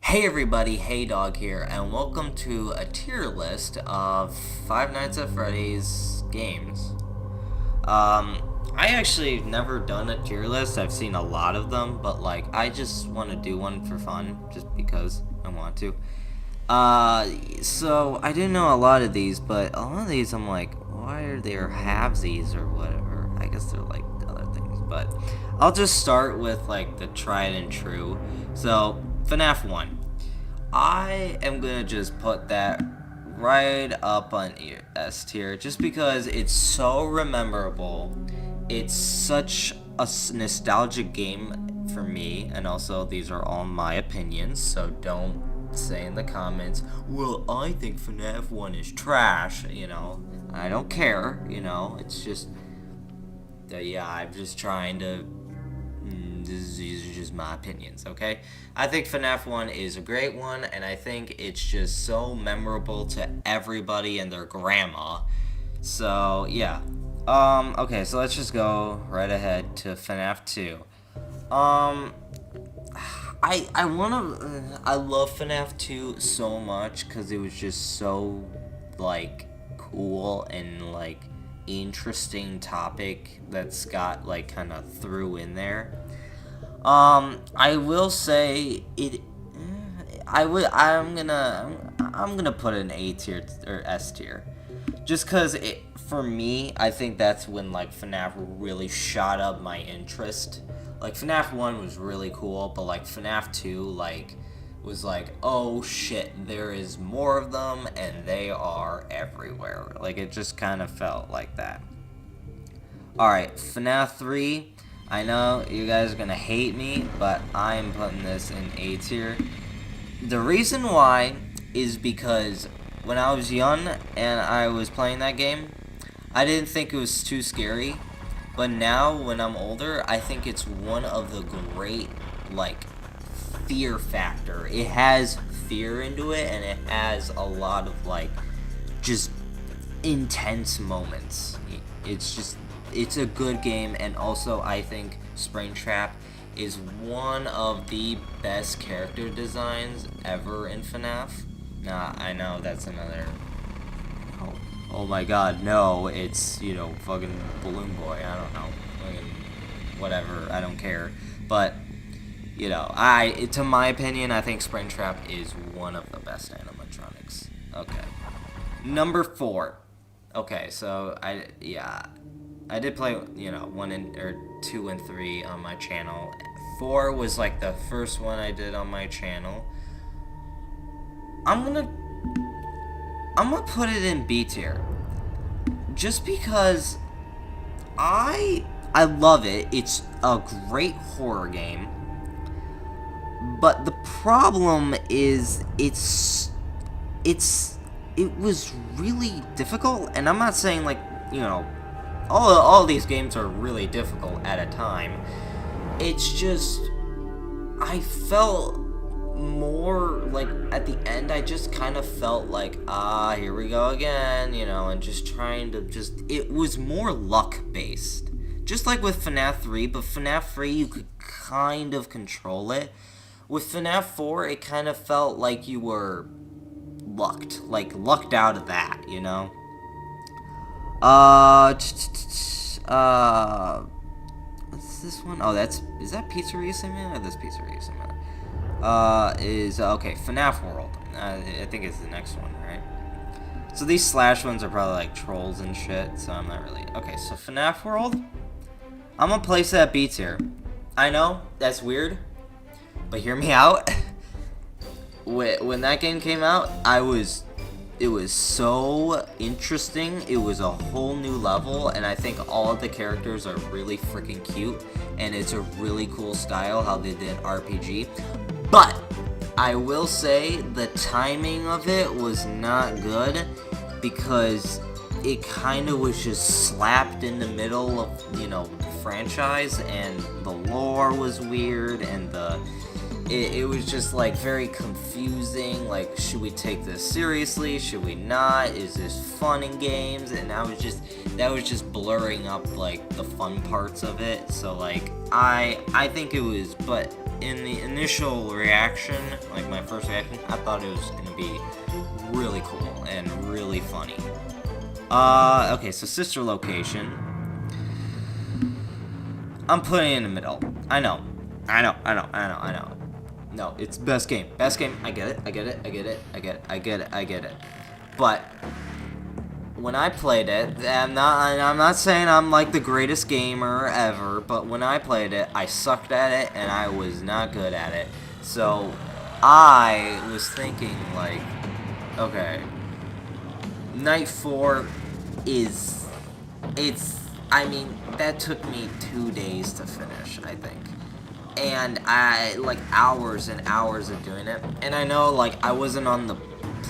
Hey everybody, Haydog here, and welcome to a tier list of Five Nights at Freddy's games. I actually never done a tier list. I've seen a lot of them, but I just want to do one for fun, just because I want to. So I didn't know a lot of these, but a lot of these I'm like, why are there halvesies or whatever? I guess they're like other things, but I'll just start with like the tried and true. So Fnaf 1. I am gonna just put that right up on S tier just because it's so memorable. It's such a nostalgic game for me, and also these are all my opinions, so don't say in the comments, well, I think FNAF 1 is trash, I don't care, it's just, yeah, I'm just trying to, these are just my opinions, okay? I think FNAF 1 is a great one, and I think it's just so memorable to everybody and their grandma. So, yeah. Okay, so let's just go right ahead to FNAF 2. I love FNAF 2 so much because it was just so, cool and, interesting topic that Scott, kind of threw in there. I will say it. I'm gonna put it in A tier or S tier, just cause for me, I think that's when FNAF really shot up my interest. FNAF 1 was really cool, but FNAF 2 was oh shit, there is more of them and they are everywhere. It just kind of felt like that. All right, FNAF 3. I know you guys are gonna hate me, but I'm putting this in A tier. The reason why is because when I was young and I was playing that game, I didn't think it was too scary. But now, when I'm older, I think it's one of the great, fear factor. It has fear into it, and it has a lot of, just intense moments. It's a good game, and also I think Springtrap is one of the best character designs ever in FNAF. Nah, I know that's another... Oh my god, no, it's, fucking Balloon Boy, I don't know. Fucking whatever, I don't care. But, to my opinion, I think Springtrap is one of the best animatronics. Okay. Number 4. Okay, so, I did play, 2 and 3 on my channel. 4 was, the first one I did on my channel. I'm gonna put it in B tier, just because I love it. It's a great horror game, but the problem is it was really difficult. And I'm not saying all these games are really difficult at a time. It's just I felt more at the end, I just kind of felt here we go again, and just trying to it was more luck based, just like with FNAF 3. But FNAF 3 you could kind of control it. With FNAF 4 it kind of felt like you were lucked out of that, what's this one? Oh, is that Pizzeria Simulator or this Pizzeria Simulator? Okay, FNAF World. I think it's the next one, right? So these slash ones are probably trolls and shit, so I'm not really... Okay, so FNAF World, I'm gonna place it at B tier. I know, that's weird, but hear me out. When that game came out, it was so interesting. It was a whole new level, and I think all of the characters are really freaking cute, and it's a really cool style how they did RPG. But I will say the timing of it was not good, because it kind of was just slapped in the middle of, the franchise, and the lore was weird, and it was just like very confusing. Like, should we take this seriously? Should we not? Is this fun in games? And that was just blurring up like the fun parts of it. So like I think it was, but in the initial reaction, like my first reaction, I thought it was gonna be really cool and really funny. Okay, so sister location. I'm putting it in the middle. I know. No, it's best game. Best game. I get it. But when I played it, I'm not saying I'm like the greatest gamer ever, but when I played it, I sucked at it and I was not good at it. So I was thinking like, okay, Night 4 I mean, that took me 2 days to finish, I think. And I, like, hours and hours of doing it. And I know, like, I wasn't on the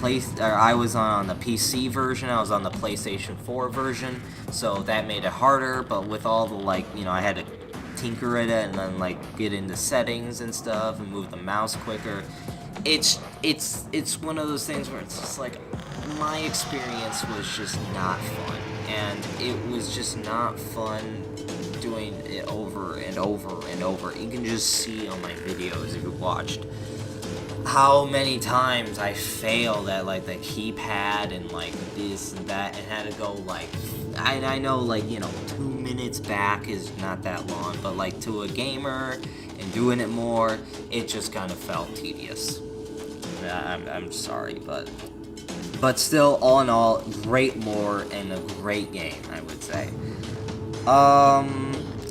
I was on the PC version, I was on the PlayStation 4 version, so that made it harder, but with all the, like, you know, I had to tinker at it and then, like, get into settings and stuff and move the mouse quicker. It's one of those things where it's just like, my experience was just not fun, and it was just not fun doing it over and over and over. You can just see on my videos if you watched how many times I failed at like the keypad and like this and that and had to go like, I know like, you know, 2 minutes back is not that long, but like to a gamer and doing it more, it just kind of felt tedious. I'm sorry, but still, all in all, great lore and a great game, I would say.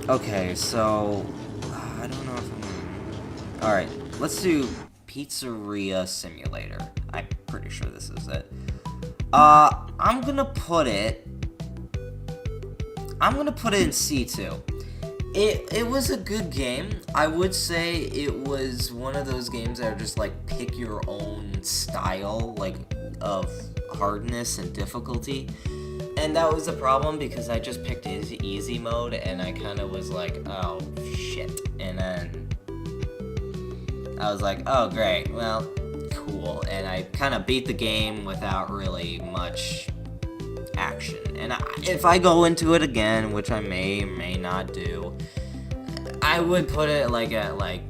Okay, so I don't know if I'm... Alright, let's do Pizzeria Simulator. I'm pretty sure this is it. I'm gonna put it in C2. It was a good game. I would say it was one of those games that are just like pick your own style, like of hardness and difficulty. And that was a problem because I just picked easy mode and I kind of was like, oh shit. And then I was like, oh great, well, cool. And I kind of beat the game without really much action. And if I go into it again, which I may or may not do, I would put it like at like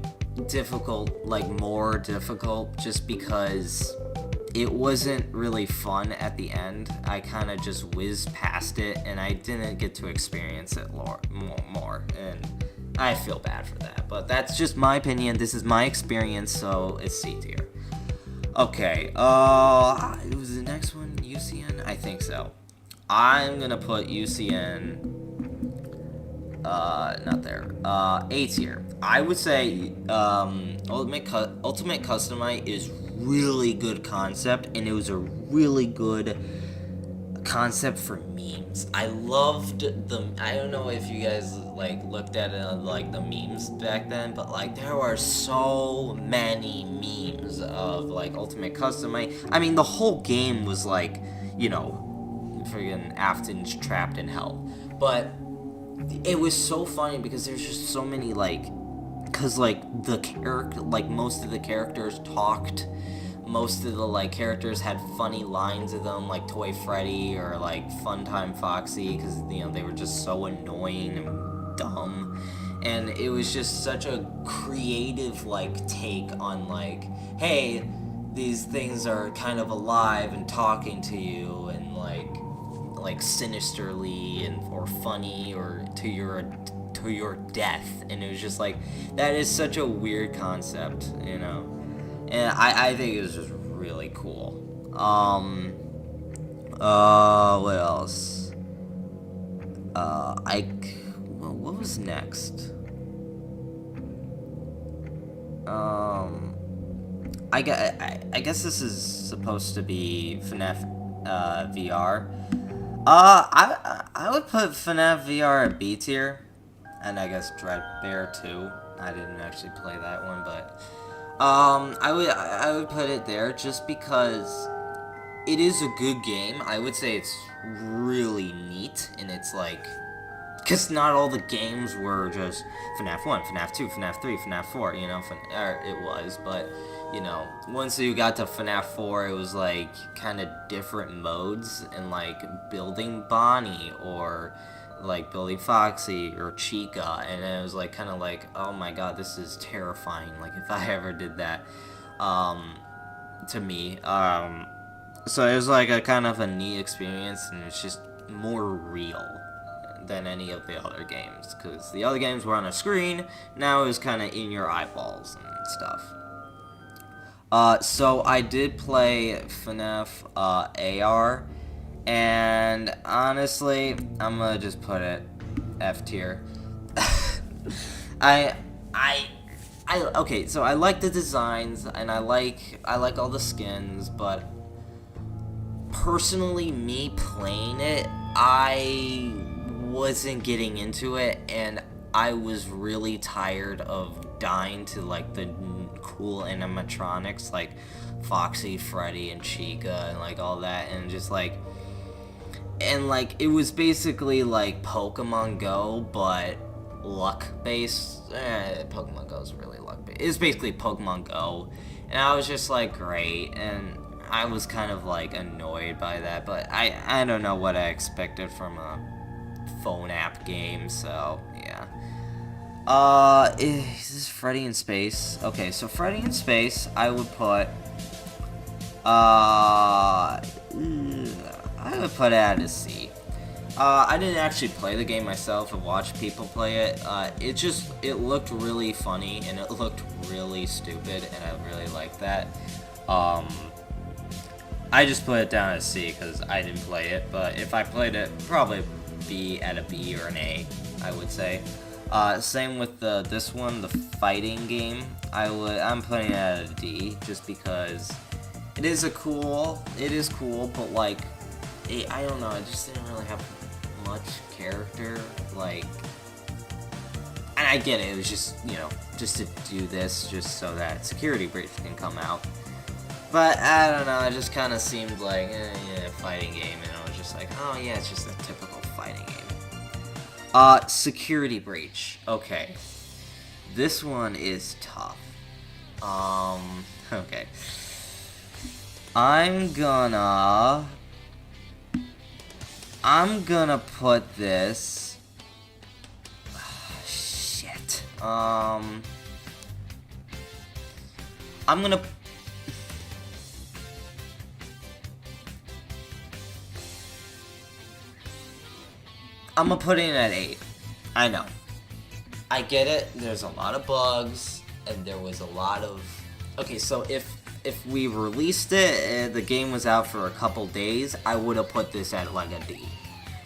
difficult, like more difficult, just because it wasn't really fun at the end. I kind of just whizzed past it and I didn't get to experience it more, and I feel bad for that, but that's just my opinion. This is my experience, so it's C tier. Okay, it was the next one, UCN? I think so. I'm gonna put UCN, not there, A tier. I would say, Ultimate Customite is really good concept, and it was a really good concept for memes. I loved I don't know if you guys, like, looked at it, like, the memes back then, but, like, there were so many memes of, like, Ultimate Customite. I mean, the whole game was, like, you know, friggin' Afton's trapped in hell. But it was so funny because there's just so many, like, because, like, most of the characters talked. Most of the, like, characters had funny lines of them, like Toy Freddy or, like, Funtime Foxy, because, you know, they were just so annoying and dumb. And it was just such a creative, like, take on, like, hey, these things are kind of alive and talking to you, and, like sinisterly and or funny or to your death. And it was just like, that is such a weird concept, you know. And I think it was just really cool. What else? What was next? I guess this is supposed to be Fnaf VR. I would put Fnaf VR at B tier, and I guess Dreadbear too. I didn't actually play that one, but I would put it there just because it is a good game. I would say it's really neat, and it's like, because not all the games were just FNAF 1, FNAF 2, FNAF 3, FNAF 4, you know, it was, but, you know, once you got to FNAF 4, it was, like, kind of different modes, and, like, building Bonnie, or, like, building Foxy, or Chica, and it was, like, kind of like, oh my god, this is terrifying, like, if I ever did that, to me, so it was, like, a kind of a neat experience, and it's just more real than any of the other games, because the other games were on a screen. Now it was kind of in your eyeballs and stuff. So I did play FNAF AR, and honestly, I'm gonna just put it F tier. Okay, so I like the designs, and I like all the skins, but personally, me playing it, I wasn't getting into it, and I was really tired of dying to, like, the cool animatronics, like Foxy, Freddy, and Chica, and, like, all that, and just, like, and, like, it was basically, like, Pokemon Go, but luck-based. Pokemon Go is really luck-based. It's basically Pokemon Go, and I was just, like, great, and I was kind of, like, annoyed by that, but I don't know what I expected from a phone app game, so yeah. Is this Freddy in Space? Okay, so Freddy in Space, I would put I would put it at a C. I didn't actually play the game myself and watch people play it. It looked really funny, and it looked really stupid, and I really liked that. I just put it down as C because I didn't play it, but if I played it, probably be at a B or an A, I would say. Same with this one, the fighting game. I'm putting it at a D just because it is cool, but like, I don't know, it just didn't really have much character, like, and I get it, it was just, you know, just to do this, just so that Security Breach can come out. But, I don't know, it just kind of seemed like, yeah, fighting game, and I was just like, oh yeah, it's just a typical fighting game. Security Breach. Okay. This one is tough. Okay. I'm gonna put this... shit. I'm gonna put it in at 8. I know. I get it. There's a lot of bugs, and there was a lot of... Okay, so if we released it and the game was out for a couple days, I would have put this at like a D.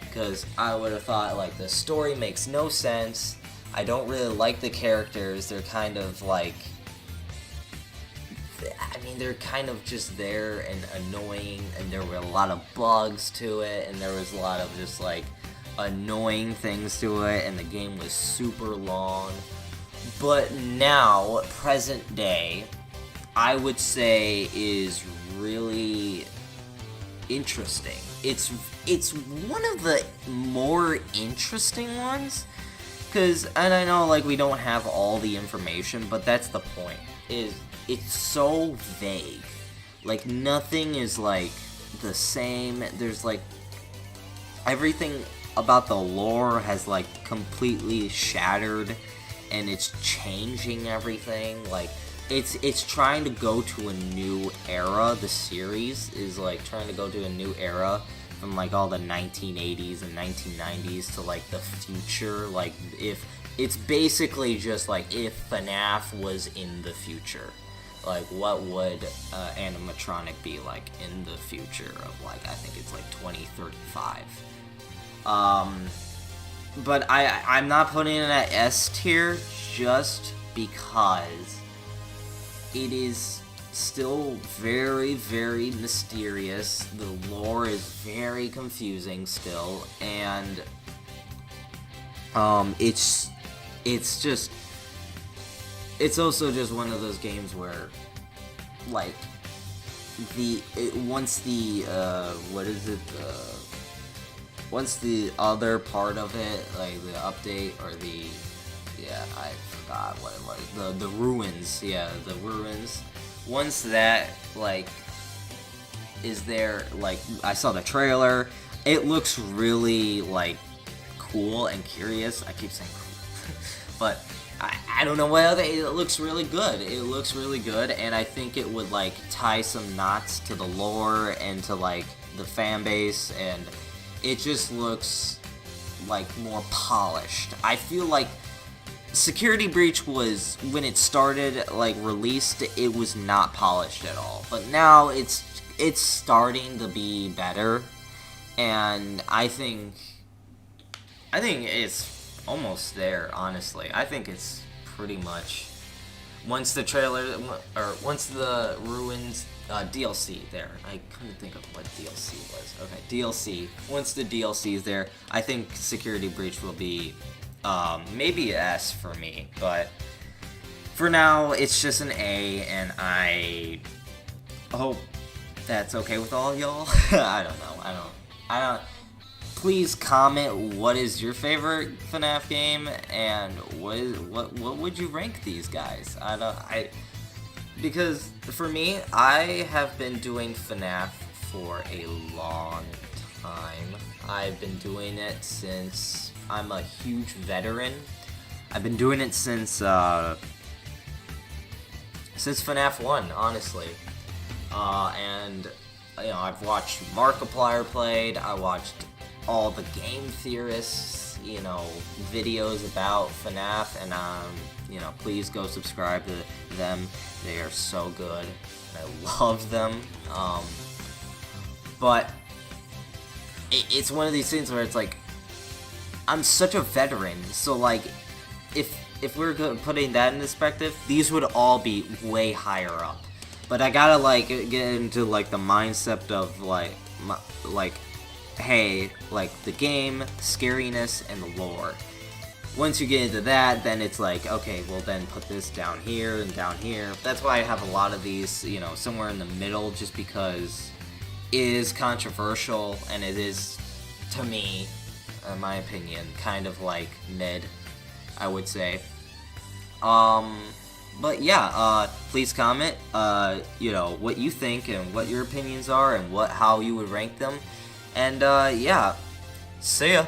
Because I would have thought, like, the story makes no sense. I don't really like the characters. They're kind of like... I mean, they're kind of just there and annoying, and there were a lot of bugs to it, and there was a lot of just, like, annoying things to it, and the game was super long. But now, present day, I would say is really interesting. It's one of the more interesting ones, and I know, like, we don't have all the information, but that's the point, is it's so vague. Like, nothing is, like, the same. There's, like, everything about the lore has, like, completely shattered, and it's changing everything. Like, it's trying to go to a new era. The series is, like, trying to go to a new era from, like, all the 1980s and 1990s to, like, the future. Like, if it's basically just, like, if FNAF was in the future, like, what would animatronic be like in the future of, like, I think it's like 2035. But I'm not putting it at S tier just because it is still very, very mysterious. The lore is very confusing still, and it's also just one of those games where, like, once the other part of it, like the update or the, yeah, I forgot what it was, the ruins, yeah, the ruins. Once that like is there, like I saw the trailer, it looks really like cool and curious. I keep saying cool, but I don't know what other. It looks really good. It looks really good, and I think it would like tie some knots to the lore and to like the fan base, and it just looks like more polished. I feel like Security Breach was, when it started, like released, it was not polished at all, but now it's starting to be better, and I think it's almost there, honestly. I think it's pretty much, once the trailer, or once the Ruins DLC there. I couldn't think of what DLC was. Okay, DLC. Once the DLC is there, I think Security Breach will be maybe an S for me, but for now, it's just an A, and I hope that's okay with all y'all. I don't know. Please comment what is your favorite FNAF game, and what would you rank these guys? Because for me, I have been doing FNAF for a long time. I've been doing it since I'm a huge veteran. I've been doing it since FNAF 1, honestly. And you know, I've watched Markiplier played. I watched all the game theorists, you know, videos about FNAF, and you know, please go subscribe to them. They are so good, and I love them. But it's one of these things where it's like, I'm such a veteran, so like, if we're putting that in perspective, these would all be way higher up. But I gotta like get into like the mindset of like hey, like the game, scariness, and the lore. Once you get into that, then it's like, okay, well then put this down here and down here. That's why I have a lot of these, you know, somewhere in the middle, just because it is controversial, and it is, to me, in my opinion, kind of like mid, I would say. But yeah, please comment, you know, what you think and what your opinions are and how you would rank them. And yeah, see ya.